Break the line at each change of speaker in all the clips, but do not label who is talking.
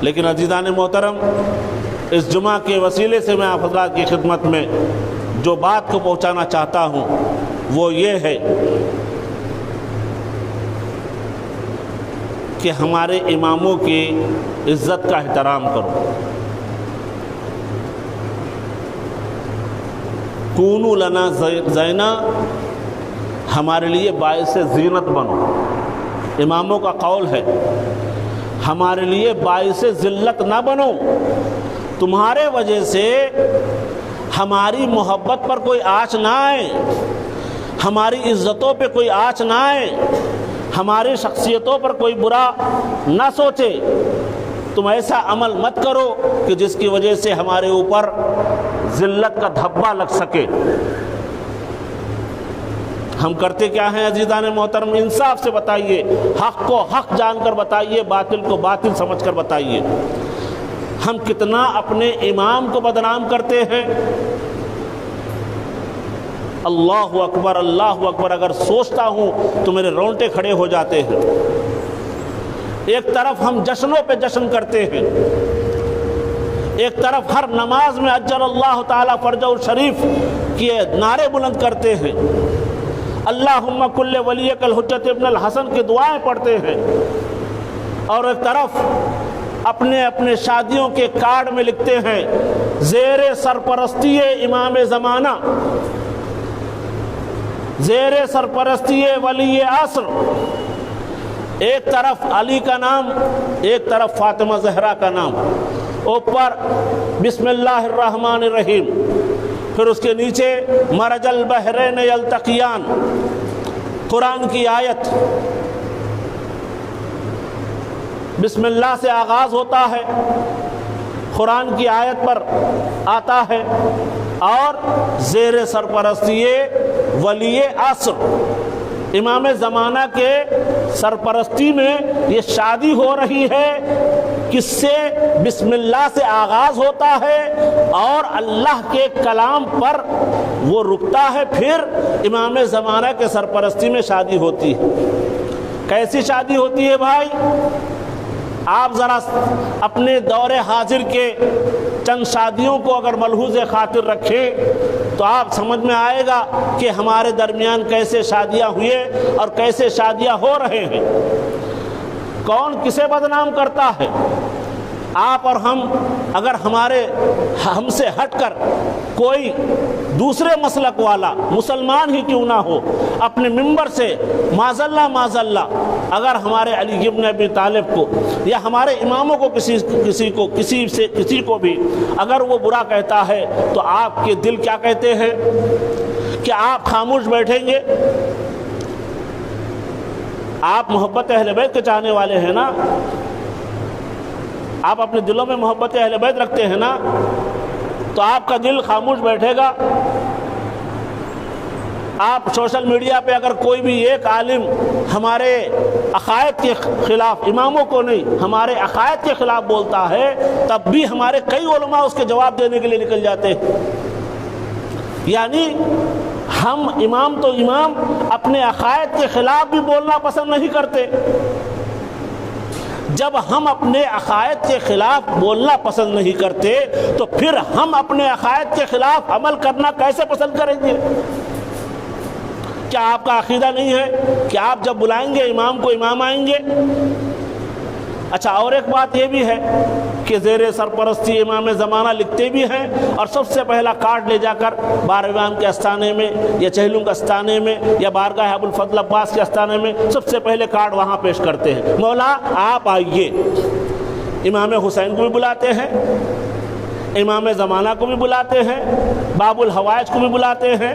لیکن عزیزان محترم، اس جمعہ کے وسیلے سے میں آپ حضرات کی خدمت میں جو بات کو پہنچانا چاہتا ہوں وہ یہ ہے کہ ہمارے اماموں کی عزت کا احترام کرو۔ کونوا لنا زینا، ہمارے لیے باعث زینت بنو۔ اماموں کا قول ہے، ہمارے لیے باعث ذلت نہ بنو، تمہارے وجہ سے ہماری محبت پر کوئی آنچ نہ آئے، ہماری عزتوں پہ کوئی آنچ نہ آئے، ہماری شخصیتوں پر کوئی برا نہ سوچے۔ تم ایسا عمل مت کرو کہ جس کی وجہ سے ہمارے اوپر ذلت کا دھبا لگ سکے۔ ہم کرتے کیا ہیں عزیزان محترم؟ انصاف سے بتائیے، حق کو حق جان کر بتائیے، باطل کو باطل سمجھ کر بتائیے۔ ہم کتنا اپنے امام کو بدنام کرتے ہیں۔ اللہ اکبر، اللہ اکبر، اگر سوچتا ہوں تو میرے رونٹے کھڑے ہو جاتے ہیں۔ ایک طرف ہم جشنوں پہ جشن کرتے ہیں، ایک طرف ہر نماز میں اجل اللہ تعالیٰ فرجہ الشریف کے نعرے بلند کرتے ہیں، اللہم کل ولیک الحجت ابن الحسن کی دعائیں پڑھتے ہیں، اور ایک طرف اپنے اپنے شادیوں کے کارڈ میں لکھتے ہیں زیر سرپرستی امام زمانہ، زیر سرپرستی ولی عصر۔ ایک طرف علی کا نام، ایک طرف فاطمہ زہرا کا نام، اوپر بسم اللہ الرحمن الرحیم، پھر اس کے نیچے مرج البحرین یلتقیان، قرآن کی آیت، بسم اللہ سے آغاز ہوتا ہے، قرآن کی آیت پر آتا ہے، اور زیر سرپرستی ولی عصر، امام زمانہ کے سرپرستی میں یہ شادی ہو رہی ہے، کس سے؟ بسم اللہ سے آغاز ہوتا ہے اور اللہ کے کلام پر وہ رکتا ہے، پھر امام زمانہ کے سرپرستی میں شادی ہوتی ہے۔ کیسی شادی ہوتی ہے بھائی؟ آپ ذرا اپنے دور حاضر کے چند شادیوں کو اگر ملحوظ خاطر رکھیں تو آپ سمجھ میں آئے گا کہ ہمارے درمیان کیسے شادیاں ہوئے اور کیسے شادیاں ہو رہے ہیں۔ کون کسے بدنام کرتا ہے؟ آپ اور ہم، اگر ہم سے ہٹ کر کوئی دوسرے مسلک والا مسلمان ہی کیوں نہ ہو، اپنے ممبر سے معذاللہ معذاللہ اگر ہمارے علی ابن ابی طالب کو یا ہمارے اماموں کو کسی کو بھی اگر وہ برا کہتا ہے تو آپ کے دل کیا کہتے ہیں؟ کہ آپ خاموش بیٹھیں گے؟ آپ محبت اہل بیت کے چاہنے والے ہیں نا؟ آپ اپنے دلوں میں محبت اہل بیت رکھتے ہیں نا؟ تو آپ کا دل خاموش بیٹھے گا؟ آپ سوشل میڈیا پہ اگر کوئی بھی ایک عالم ہمارے عقائد کے خلاف، اماموں کو نہیں، ہمارے عقائد کے خلاف بولتا ہے، تب بھی ہمارے کئی علماء اس کے جواب دینے کے لیے نکل جاتے ہیں۔ یعنی ہم امام تو امام اپنے عقائد کے خلاف بھی بولنا پسند نہیں کرتے۔ جب ہم اپنے عقائد کے خلاف بولنا پسند نہیں کرتے تو پھر ہم اپنے عقائد کے خلاف عمل کرنا کیسے پسند کریں گے؟ کیا آپ کا عقیدہ نہیں ہے کہ آپ جب بلائیں گے امام کو امام آئیں گے؟ اچھا، اور ایک بات یہ بھی ہے کہ زیر سرپرستی امام زمانہ لکھتے بھی ہیں، اور سب سے پہلا کارڈ لے جا کر بارگاہ کے استانے میں یا چہلم کے استانے میں یا بارگاہ ابو الفضل عباس کے استانے میں سب سے پہلے کارڈ وہاں پیش کرتے ہیں، مولا آپ آئیے۔ امام حسین کو بھی بلاتے ہیں، امام زمانہ کو بھی بلاتے ہیں، باب الحوائج کو بھی بلاتے ہیں،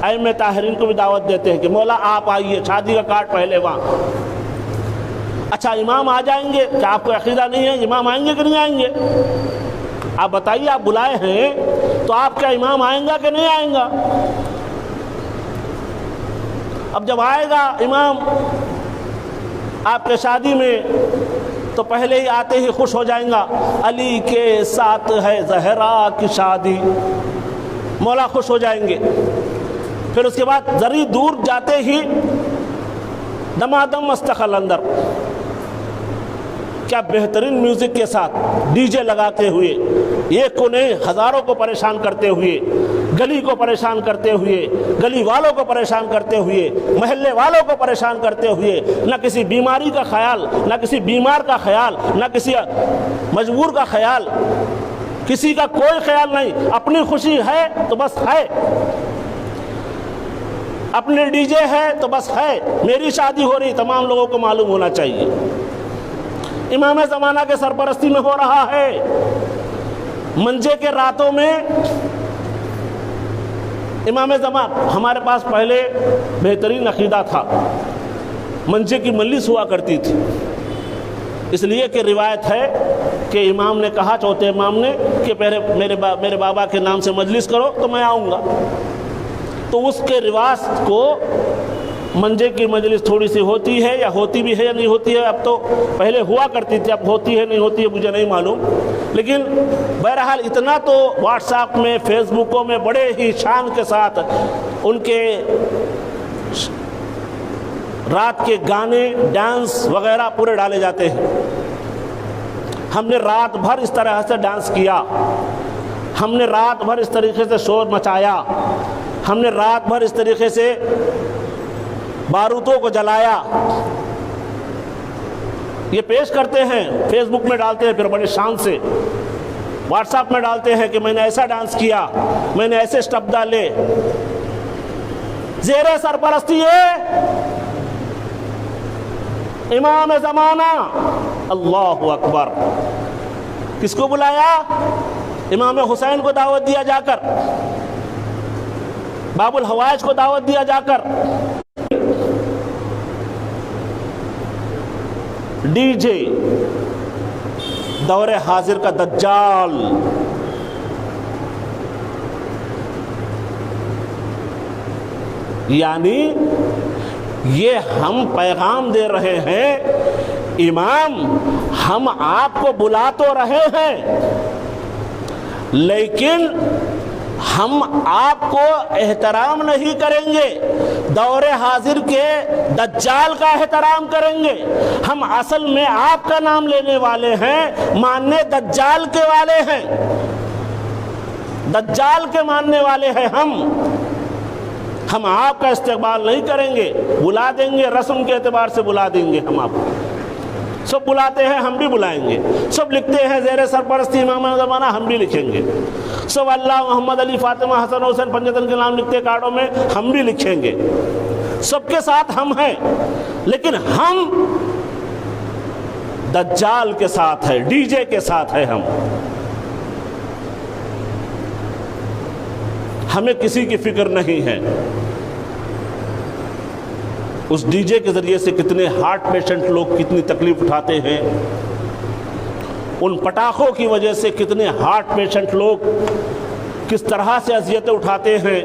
ائمہ طاہرین کو بھی دعوت دیتے ہیں کہ مولا آپ آئیے، شادی کا کارڈ پہلے وہاں۔ اچھا، امام آ جائیں گے، کیا آپ کو عقیدہ نہیں ہے امام آئیں گے کہ نہیں آئیں گے؟ آپ بتائیے، آپ بلائے ہیں تو آپ کا امام آئیں گا کہ نہیں آئیں گا؟ اب جب آئے گا امام آپ کے شادی میں تو پہلے ہی آتے ہی خوش ہو جائیں گا، علی کے ساتھ ہے زہرا کی شادی، مولا خوش ہو جائیں گے۔ پھر اس کے بعد ذری دور جاتے ہی دمادم مستقل اندر، کیا بہترین میوزک کے ساتھ ڈی جے لگاتے ہوئے ایک کو نہیں ہزاروں کو پریشان کرتے ہوئے، گلی کو پریشان کرتے ہوئے، گلی والوں کو پریشان کرتے ہوئے، محلے والوں کو پریشان کرتے ہوئے، نہ کسی بیماری کا خیال، نہ کسی بیمار کا خیال، نہ کسی مجبور کا خیال، کسی کا کوئی خیال نہیں، اپنی خوشی ہے تو بس ہے، اپنے ڈی جے ہے تو بس ہے، میری شادی ہو رہی تمام لوگوں کو معلوم ہونا چاہیے، امام زمانہ کے سرپرستی میں ہو رہا ہے۔ منجے کے راتوں میں امام زمانہ، ہمارے پاس پہلے بہترین عقیدہ تھا، منجے کی مجلس ہوا کرتی تھی، اس لیے کہ روایت ہے کہ امام نے کہا، چوتھے امام نے، کہ پہلے میرے بابا کے نام سے مجلس کرو تو میں آؤں گا، تو اس کے رواج کو منجے کی مجلس تھوڑی سی ہوتی ہے، یا ہوتی بھی ہے یا نہیں ہوتی ہے، اب تو پہلے ہوا کرتی تھی، اب ہوتی ہے نہیں ہوتی ہے مجھے نہیں معلوم، لیکن بہرحال اتنا تو واٹس ایپ میں، فیس بکوں میں بڑے ہی شان کے ساتھ ان کے رات کے گانے، ڈانس وغیرہ پورے ڈالے جاتے ہیں۔ ہم نے رات بھر اس طرح سے ڈانس کیا، ہم نے رات بھر اس طریقے سے شور مچایا، ہم نے رات بھر اس طریقے سے بارودوں کو جلایا، یہ پیش کرتے ہیں، فیس بک میں ڈالتے ہیں، پھر بڑے شان سے واٹس ایپ میں ڈالتے ہیں کہ میں نے ایسا ڈانس کیا، میں نے ایسے سٹیپ ڈالے، زیر سرپرستی امام زمانہ۔ اللہ اکبر، کس کو بلایا؟ امام حسین کو دعوت دیا جا کر، باب الحوائج کو دعوت دیا جا کر، ڈی جے دور حاضر کا دجال، یعنی یہ ہم پیغام دے رہے ہیں، امام ہم آپ کو بلا تو رہے ہیں، لیکن ہم آپ کو احترام نہیں کریں گے، دور حاضر کے دجال کا احترام کریں گے، ہم اصل میں آپ کا نام لینے والے ہیں، ماننے دجال کے والے ہیں، دجال کے ماننے والے ہیں ہم آپ کا استقبال نہیں کریں گے، بلا دیں گے، رسم کے اعتبار سے بلا دیں گے، ہم آپ کو سب بلاتے ہیں، ہم بھی بلائیں گے، سب لکھتے ہیں زیر سرپرستی امام زمانہ، ہم بھی لکھیں گے، سب اللہ محمد علی فاطمہ حسن حسین پنجتن کے نام لکھتے کارڈوں میں، ہم بھی لکھیں گے، سب کے ساتھ ہم ہیں، لیکن ہم دجال کے ساتھ ہے، ڈی جے کے ساتھ ہے، ہمیں کسی کی فکر نہیں ہے۔ اس ڈی جے کے ذریعے سے کتنے ہارٹ پیشنٹ لوگ کتنی تکلیف اٹھاتے ہیں، ان پٹاخوں کی وجہ سے کتنے ہارٹ پیشنٹ لوگ کس طرح سے اذیتیں اٹھاتے ہیں،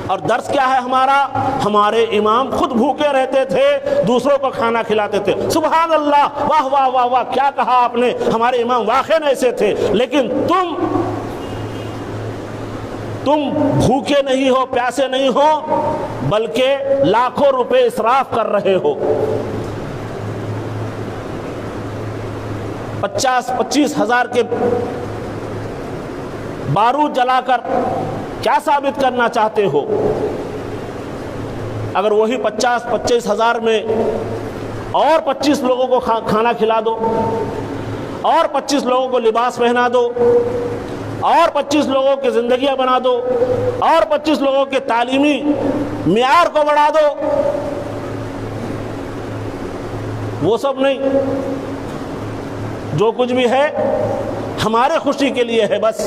اور درس کیا ہے ہمارا؟ ہمارے امام خود بھوکے رہتے تھے، دوسروں کو کھانا کھلاتے تھے، سبحان اللہ، واہ واہ واہ واہ، کیا کہا آپ نے، ہمارے امام واقعی ایسے تھے، لیکن تم بھوکے نہیں ہو، پیاسے نہیں ہو، بلکہ لاکھوں روپے اسراف کر رہے ہو، 50-25 ہزار کے بارود جلا کر کیا ثابت کرنا چاہتے ہو؟ اگر وہی 50-25 ہزار میں اور 25 لوگوں کو کھانا کھلا دو، اور 25 لوگوں کو لباس پہنا دو، اور 25 لوگوں کی زندگیاں بنا دو، اور 25 لوگوں کے تعلیمی معیار کو بڑھا دو، وہ سب نہیں، جو کچھ بھی ہے ہمارے خوشی کے لیے ہے، بس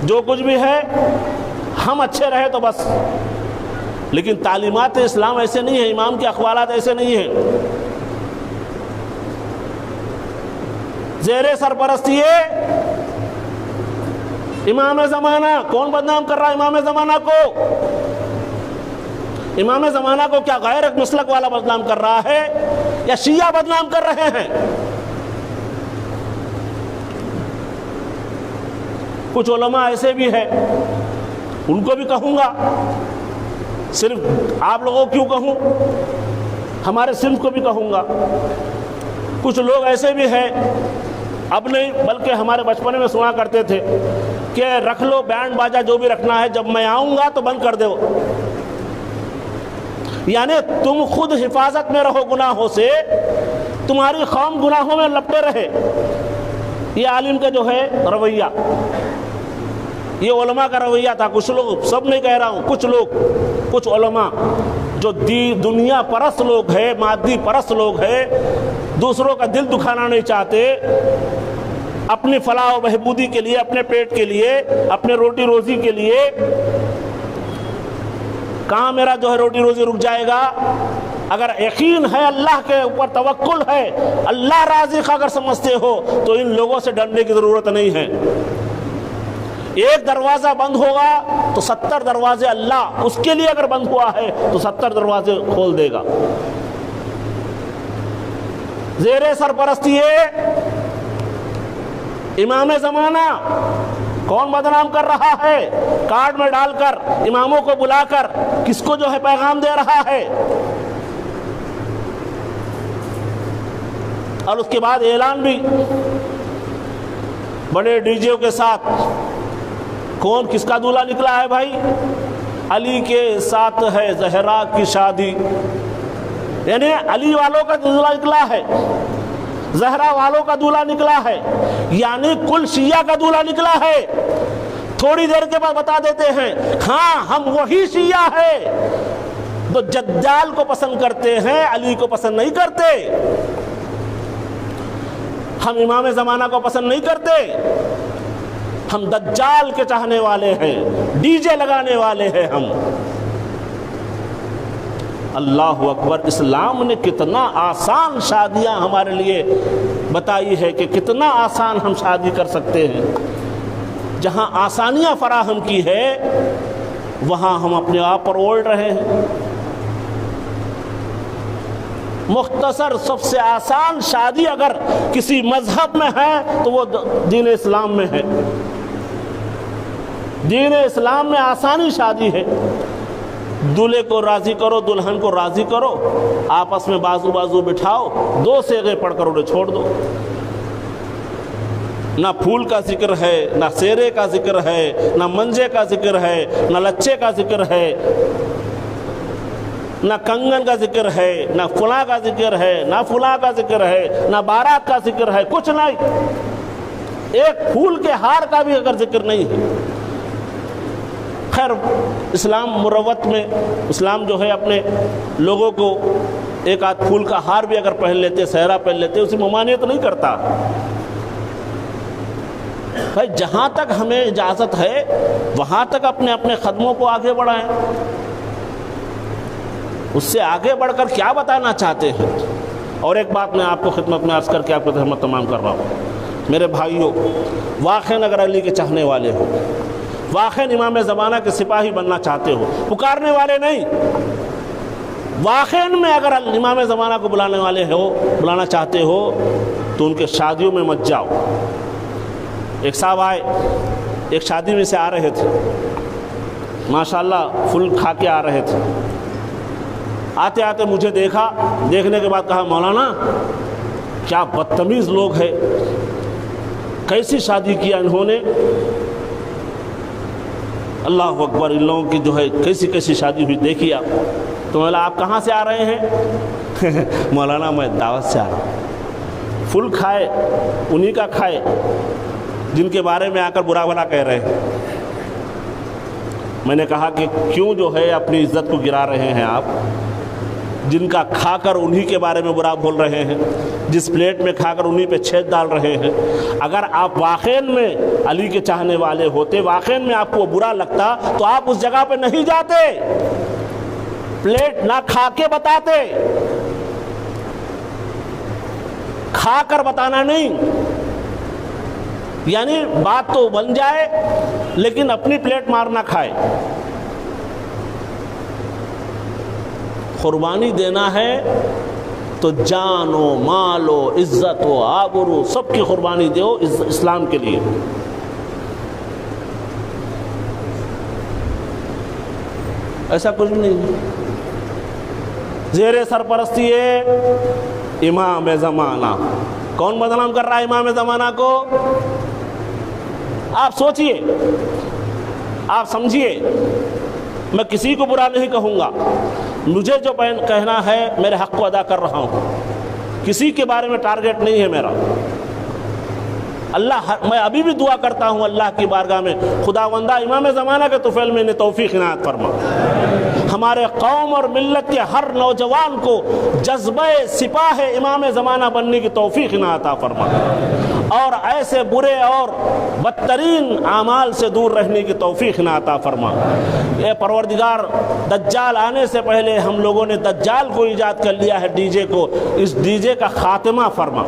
جو کچھ بھی ہے ہم اچھے رہے تو بس، لیکن تعلیمات اسلام ایسے نہیں ہیں، امام کے اقوالات ایسے نہیں ہیں۔ زیر سرپرستی امام زمانہ، کون بدنام کر رہا ہے امام زمانہ کو؟ امام زمانہ کو کیا غیر مسلک والا بدنام کر رہا ہے یا شیعہ بدنام کر رہے ہیں؟ کچھ علماء ایسے بھی ہیں، ان کو بھی کہوں گا، صرف آپ لوگوں کیوں کہوں، ہمارے صنف کو بھی کہوں گا، کچھ لوگ ایسے بھی ہیں، اب نہیں بلکہ ہمارے بچپنے میں سنا کرتے تھے کہ رکھ لو بینڈ باجا جو بھی رکھنا ہے، جب میں آؤں گا تو بند کر دو. یعنی تم خود حفاظت میں رہو گناہوں سے، تمہاری قوم گناہوں میں لپٹے رہے. یہ عالم کا جو ہے رویہ، یہ علماء کا رویہ تھا. کچھ لوگ، سب نہیں کہہ رہا ہوں، کچھ لوگ، کچھ علماء جو دنیا پرست لوگ ہیں، مادی پرست لوگ ہیں، دوسروں کا دل دکھانا نہیں چاہتے، اپنی فلاح و بہبودی کے لیے، اپنے پیٹ کے لیے، اپنے روٹی روزی کے لیے. کہاں میرا جو ہے روٹی روزی رک جائے گا؟ اگر یقین ہے، اللہ کے اوپر توکل ہے، اللہ رازق اگر سمجھتے ہو تو ان لوگوں سے ڈرنے کی ضرورت نہیں ہے. ایک دروازہ بند ہوگا تو 70 دروازے اللہ اس کے لیے اگر بند ہوا ہے تو 70 دروازے کھول دے گا. زیر سرپرستی امام زمانہ کون بدنام کر رہا ہے؟ کارڈ میں ڈال کر، اماموں کو بلا کر کس کو جو ہے پیغام دے رہا ہے؟ اور اس کے بعد اعلان بھی بڑے ڈی جے کے ساتھ. کون کس کا دولہا نکلا ہے بھائی؟ علی کے ساتھ ہے زہرا کی شادی. یعنی علی والوں کا دولہا نکلا ہے، زہرا والوں کا دولہا نکلا ہے، یعنی کل شیعہ کا دولہا نکلا ہے. تھوڑی دیر کے بعد بتا دیتے ہیں ہاں ہم وہی شیعہ ہیں تو دجال کو پسند کرتے ہیں، علی کو پسند نہیں کرتے. ہم امام زمانہ کو پسند نہیں کرتے، ہم دجال کے چاہنے والے ہیں، ڈی جے لگانے والے ہیں ہم. اللہ اکبر. اسلام نے کتنا آسان شادیاں ہمارے لیے بتائی ہے کہ کتنا آسان ہم شادی کر سکتے ہیں. جہاں آسانیاں فراہم کی ہے وہاں ہم اپنے آپ پر اوڑھ رہے ہیں. مختصر سب سے آسان شادی اگر کسی مذہب میں ہے تو وہ دین اسلام میں ہے. دین اسلام میں آسانی شادی ہے. دولہے کو راضی کرو، دلہن کو راضی کرو، آپس میں بازو بازو بٹھاؤ، 2 صیغے پڑھ کر انہیں چھوڑ دو. نہ پھول کا ذکر ہے، نہ سیرے کا ذکر ہے، نہ منجے کا ذکر ہے، نہ لچے کا ذکر ہے، نہ کنگن کا ذکر ہے، نہ فلاں کا ذکر ہے، نہ فلاں کا ذکر ہے، نہ بارات کا ذکر ہے، کچھ نہیں. ایک پھول کے ہار کا بھی اگر ذکر نہیں ہے. خیر اسلام مروت میں، اسلام جو ہے اپنے لوگوں کو ایک آدھ پھول کا ہار بھی اگر پہن لیتے، صحرا پہن لیتے، اسے ممانعت نہیں کرتا. بھائی جہاں تک ہمیں اجازت ہے وہاں تک اپنے اپنے قدموں کو آگے بڑھائیں. اس سے آگے بڑھ کر کیا بتانا چاہتے ہیں؟ اور ایک بات میں آپ کو خدمت میں عرض کر کے آپ کو خدمت تمام کر رہا ہوں. میرے بھائیوں، واقعاً اگر علی کے چاہنے والے ہو، واقعاً امام زمانہ کے سپاہی بننا چاہتے ہو، پکارنے والے نہیں، واقعاً میں اگر امام زمانہ کو بلانا چاہتے ہو تو ان کے شادیوں میں مت جاؤ. ایک صاحب آئے، ایک شادی میں سے آ رہے تھے، ماشاءاللہ فل کھا کے آ رہے تھے. آتے آتے مجھے دیکھا، دیکھنے کے بعد کہا مولانا کیا بدتمیز لوگ ہیں، کیسی شادی کیا انہوں نے، اللہ اکبر، ان لوگوں کی جو ہے کیسی کیسی شادی ہوئی دیکھی آپ. تو مولانا آپ کہاں سے آ رہے ہیں؟ مولانا میں دعوت سے آ رہا ہوں. فل کھائے انہی کا کھائے جن کے بارے میں آ کر برا بھلا کہہ رہے ہیں. میں نے کہا کہ کیوں جو ہے اپنی عزت کو گرا رہے ہیں آپ، جن کا کھا کر انہی کے بارے میں برا بول رہے ہیں، جس پلیٹ میں کھا کر انہی پہ چھید ڈال رہے ہیں. اگر آپ واقعاً میں علی کے چاہنے والے ہوتے، واقعاً میں آپ کو برا لگتا تو آپ اس جگہ پہ نہیں جاتے، پلیٹ نہ کھا کے بتاتے. کھا کر بتانا نہیں، یعنی بات تو بن جائے لیکن اپنی پلیٹ مار نہ کھائے. قربانی دینا ہے تو جان و مال و عزت و آبرو سب کی قربانی دو اسلام کے لیے. ایسا کچھ بھی نہیں. زیر سرپرستی امام زمانہ. کون بدنام کر رہا ہے امام زمانہ کو؟ آپ سوچئے، آپ سمجھیے. میں کسی کو برا نہیں کہوں گا، مجھے جو کہنا ہے میرے حق کو ادا کر رہا ہوں، کسی کے بارے میں ٹارگٹ نہیں ہے میرا. اللہ، میں ابھی بھی دعا کرتا ہوں اللہ کی بارگاہ میں، خداوندہ امام زمانہ کے طفیل میں نے توفیق عنایت فرما. ہمارے قوم اور ملت کے ہر نوجوان کو جذبہ سپاہ امام زمانہ بننے کی توفیق عنایت فرما، اور ایسے برے اور بدترین اعمال سے دور رہنے کی توفیق عنایت فرما. اے پروردگار، دجال آنے سے پہلے ہم لوگوں نے دجال کو ایجاد کر لیا ہے، ڈی جے کو، اس ڈی جے کا خاتمہ فرما.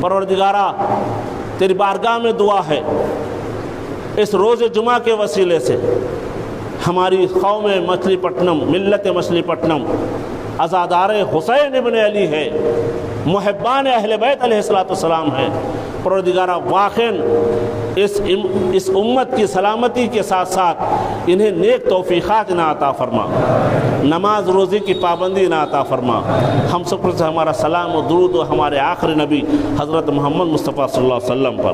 پروردگارہ، تیری بارگاہ میں دعا ہے، اس روز جمعہ کے وسیلے سے ہماری قوم مچھلی پٹنم، ملت مچھلی پٹنم عزادار حسین ابن علی ہے، محبان اہل بیت علیہ السلام ہے. پروردگارہ، واقعاً اس امت کی سلامتی کے ساتھ ساتھ انہیں نیک توفیقات عنایت فرما، نماز روزی کی پابندی عنایت فرما. ہم سب سے ہمارا سلام و درود و ہمارے آخری نبی حضرت محمد مصطفیٰ صلی اللہ علیہ وسلم پر.